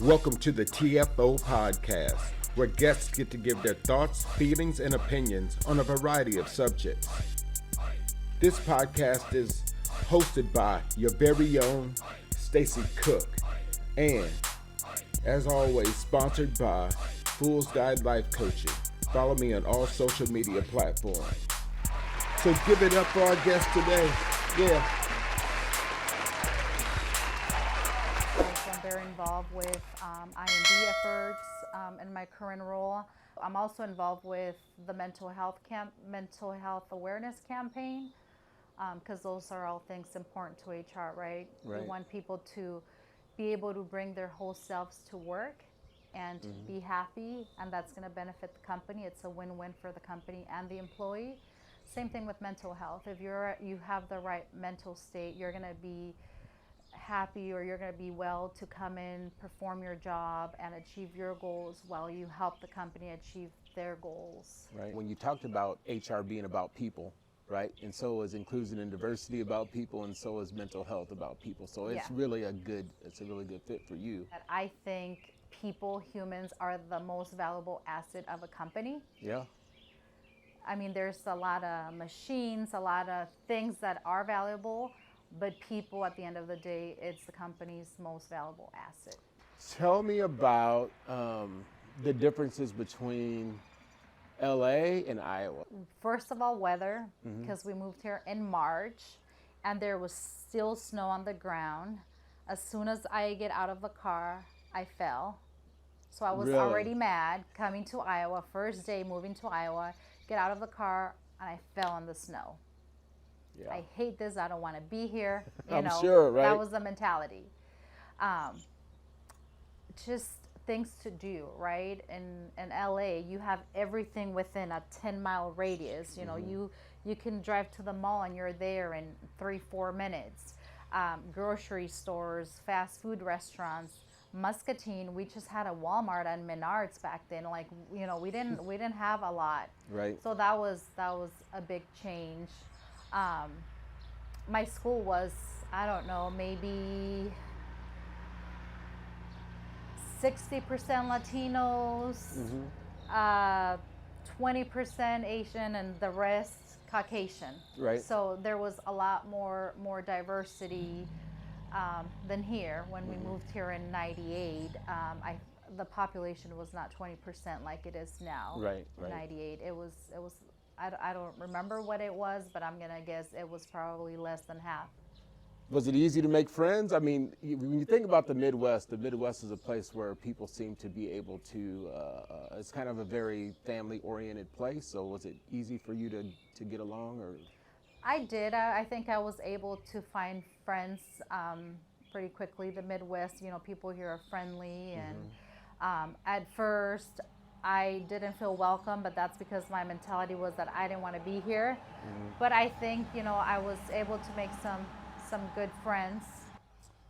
Welcome to the TFO podcast, where guests get to give their thoughts, feelings, and opinions on a variety of subjects. This podcast is hosted by your very own Stacy Cook, and as always, sponsored by Fool's Guide Life Coaching. Follow me on all social media platforms. So give it up for our guest today. Yeah. I'm very involved with IND efforts in my current role. I'm also involved with the mental health awareness campaign, because those are all things important to HR, right? Right. We want people to be able to bring their whole selves to work and be happy, and that's going to benefit the company. It's a win-win for the company and the employee. Same thing with mental health. If you have the right mental state, you're going to be happy, or you're going to be well to come in, perform your job, and achieve your goals while you help the company achieve their goals. Right. When you talked about HR being about people, right, and so is inclusion and diversity about people, and so is mental health about people. So it's really a really good fit for you. I think humans are the most valuable asset of a company. Yeah. I mean, there's a lot of machines, a lot of things that are valuable, but people, at the end of the day, it's the company's most valuable asset. Tell me about the differences between LA and Iowa. First of all, weather, because we moved here in March and there was still snow on the ground. As soon as I get out of the car, I fell. So I was Really? already mad coming to Iowa, first day moving to Iowa, get out of the car, and I fell in the snow. Yeah. I hate this. I don't want to be here. I'm sure, right? That was the mentality. Just things to do, right? In LA, you have everything within a 10-mile radius. You know, you can drive to the mall and you're there in 3-4 minutes. Grocery stores, fast food restaurants, Muscatine. We just had a Walmart and Menards back then. Like, you know, we didn't have a lot. Right. So that was a big change. My school was, I don't know, maybe 60% Latinos, 20% Asian, and the rest Caucasian. Right. So there was a lot more diversity than here. When we moved here in '98, the population was not 20% like it is now. Right. In '98, it was. I don't remember what it was, but I'm gonna guess it was probably less than half. Was it easy to make friends? I mean, when you think about the Midwest is a place where people seem to be able to, it's kind of a very family-oriented place. So was it easy for you to get along? Or? I did. I think I was able to find friends pretty quickly. The Midwest, you know, people here are friendly. And at first, I didn't feel welcome, but that's because my mentality was that I didn't want to be here. But I think, you know, I was able to make some good friends.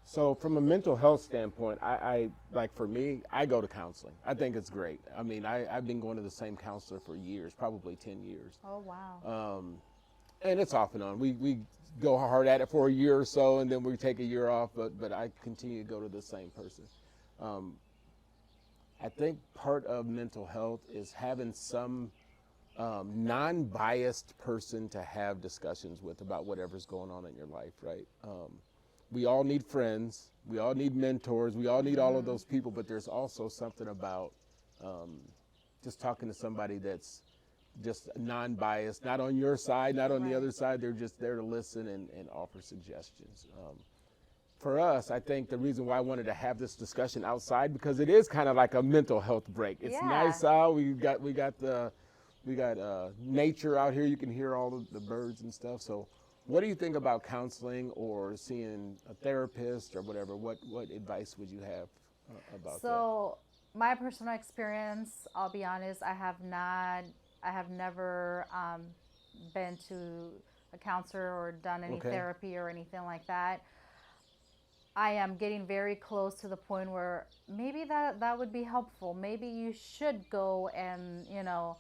So from a mental health standpoint, I like, for me, I go to counseling. I think it's great. I mean, I've been going to the same counselor for years, probably 10 years. Oh, wow. And it's off and on. We go hard at it for a year or so, and then we take a year off, but I continue to go to the same person. I think part of mental health is having some non-biased person to have discussions with about whatever's going on in your life, right? We all need friends, we all need mentors, we all need all of those people, but there's also something about just talking to somebody that's just non-biased, not on your side, not on the other side. They're just there to listen and offer suggestions. For us, I think the reason why I wanted to have this discussion outside, because it is kind of like a mental health break. It's nice out. We got nature out here. You can hear all of the birds and stuff. So what do you think about counseling or seeing a therapist or whatever? What advice would you have about that? So my personal experience, I'll be honest, I have never been to a counselor or done any therapy or anything like that. I am getting very close to the point where maybe that would be helpful. Maybe you should go and, you know,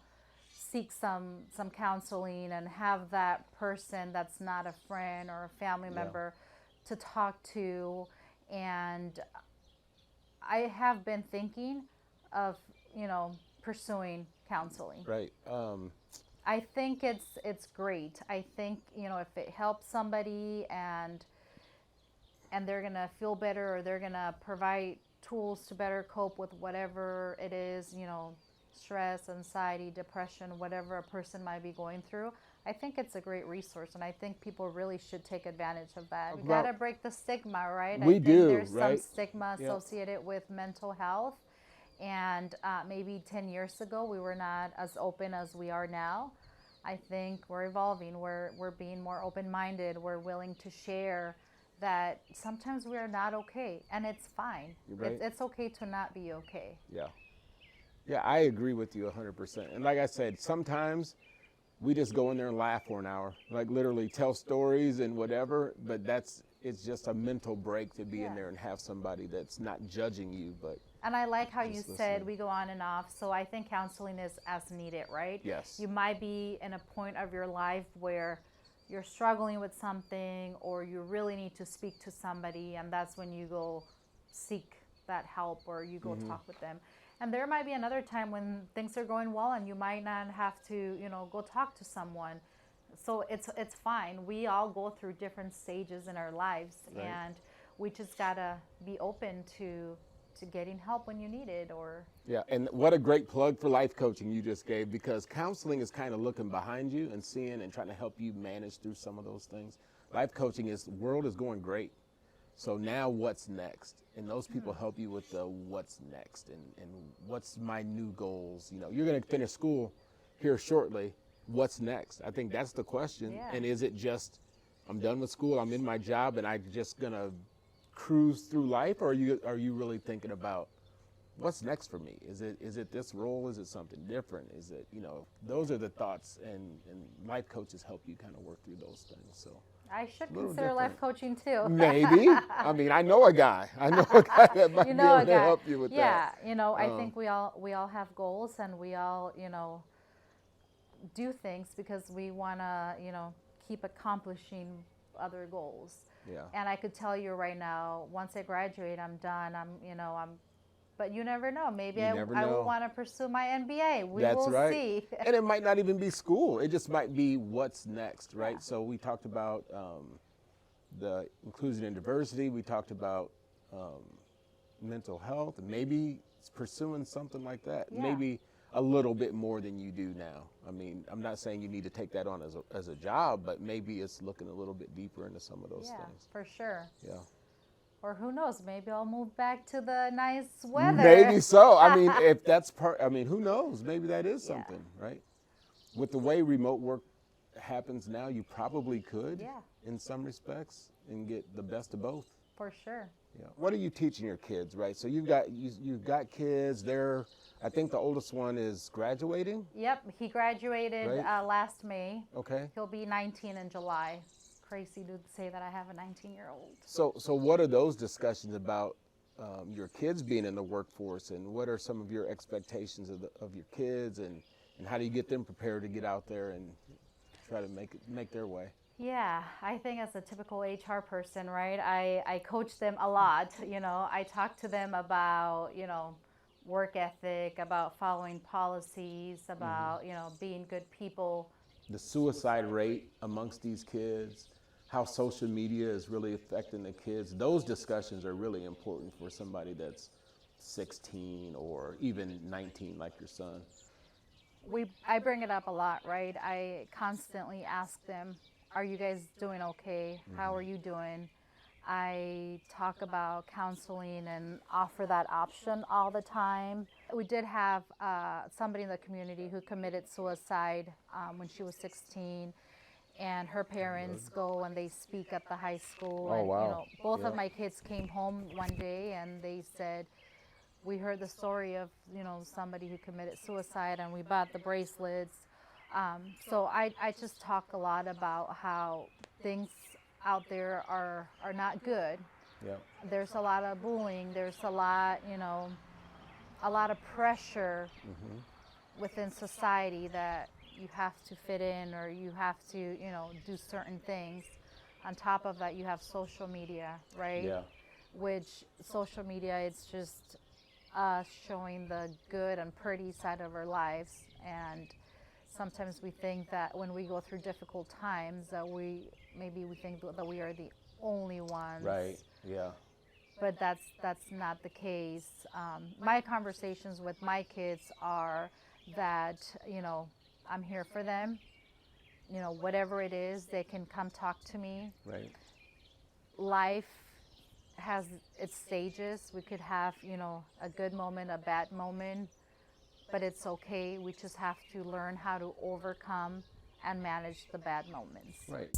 seek some counseling and have that person that's not a friend or a family member to talk to. And I have been thinking of, pursuing counseling. Right. I think it's great. I think, if it helps somebody and they're gonna feel better, or they're gonna provide tools to better cope with whatever it is, stress, anxiety, depression, whatever a person might be going through. I think it's a great resource, and I think people really should take advantage of that. We Well, gotta break the stigma, right? we I think do, there's right? some stigma Yep. associated with mental health, and maybe 10 years ago we were not as open as we are now. I think we're evolving. We're being more open-minded. We're willing to share that sometimes we are not okay, and it's fine. Right. It's okay to not be okay. Yeah. Yeah, I agree with you 100%. And like I said, sometimes we just go in there and laugh for an hour, like literally tell stories and whatever, but it's just a mental break to be in Yeah. there and have somebody that's not judging you, but And I like how you Just said listening. we go on and off. So I think counseling is as needed, right? Yes. You might be in a point of your life where you're struggling with something, or you really need to speak to somebody, and that's when you go seek that help, or you go talk with them. And there might be another time when things are going well and you might not have to, go talk to someone. So it's fine. We all go through different stages in our lives, Right. and we just gotta be open to getting help when you need it. Or yeah, and what a great plug for life coaching you just gave, because counseling is kind of looking behind you and seeing and trying to help you manage through some of those things. Life coaching is, the world is going great. So now what's next? And those people help you with the what's next and what's my new goals. You're going to finish school here shortly. What's next? I think that's the question. Yeah. And is it just, I'm done with school, I'm in my job, and I'm just going to cruise through life? Or are you really thinking about what's next for me? Is it this role? Is it something different? Is it, those are the thoughts, and life coaches help you kind of work through those things. So I should Little consider life different. coaching too. maybe. I mean, I know a guy that might You be know able a to guy. help you with Yeah, that. I think we all have goals, and we all, do things because we want to, keep accomplishing other goals. Yeah. And I could tell you right now, once I graduate, I'm done. But you never know. Maybe You I never will know. want to pursue my MBA. We That's will right. see. And it might not even be school. It just might be what's next, right? Yeah. So we talked about the inclusion and diversity. We talked about mental health. Maybe it's pursuing something like that. Yeah. Maybe a little bit more than you do now. I mean, I'm not saying you need to take that on as a job, but maybe it's looking a little bit deeper into some of those Yeah, things. for sure. Yeah. Or who knows? Maybe I'll move back to the nice weather. Maybe so. I mean, if that's who knows? Maybe that is Yeah. something, right? With the way remote work happens now, you probably could, Yeah. in some respects, and get the best of both. For sure. Yeah. What are you teaching your kids, right? So you've got kids. I think the oldest one is graduating. Yep, he graduated Right. last May. Okay. He'll be 19 in July. Crazy to say that I have a 19-year-old. So what are those discussions about your kids being in the workforce, and what are some of your expectations of your kids, and how do you get them prepared to get out there and try to make their way? Yeah, I think as a typical HR person, right, I coach them a lot. I talk to them about, work ethic, about following policies, about, being good people. The suicide rate amongst these kids, how social media is really affecting the kids. Those discussions are really important for somebody that's 16 or even 19 like your son. I bring it up a lot, right? I constantly ask them, are you guys doing okay? How are you doing? I talk about counseling and offer that option all the time. We did have somebody in the community who committed suicide when she was 16, and her parents go and they speak at the high school. Oh, and, wow. Both Yeah. of my kids came home one day and they said, we heard the story of, somebody who committed suicide, and we bought the bracelets. So I just talk a lot about how things out there are not good. Yeah. There's a lot of bullying. There's a lot, a lot of pressure within society that you have to fit in, or you have to, do certain things. On top of that, you have social media, right? Yeah. which social media, it's just us showing the good and pretty side of our lives. And sometimes we think that when we go through difficult times, that we think that we are the only ones. Right. Yeah. But that's not the case. My conversations with my kids are that, I'm here for them. Whatever it is, they can come talk to me. Right. Life has its stages. We could have, a good moment, a bad moment, but it's okay. We just have to learn how to overcome and manage the bad moments. Right.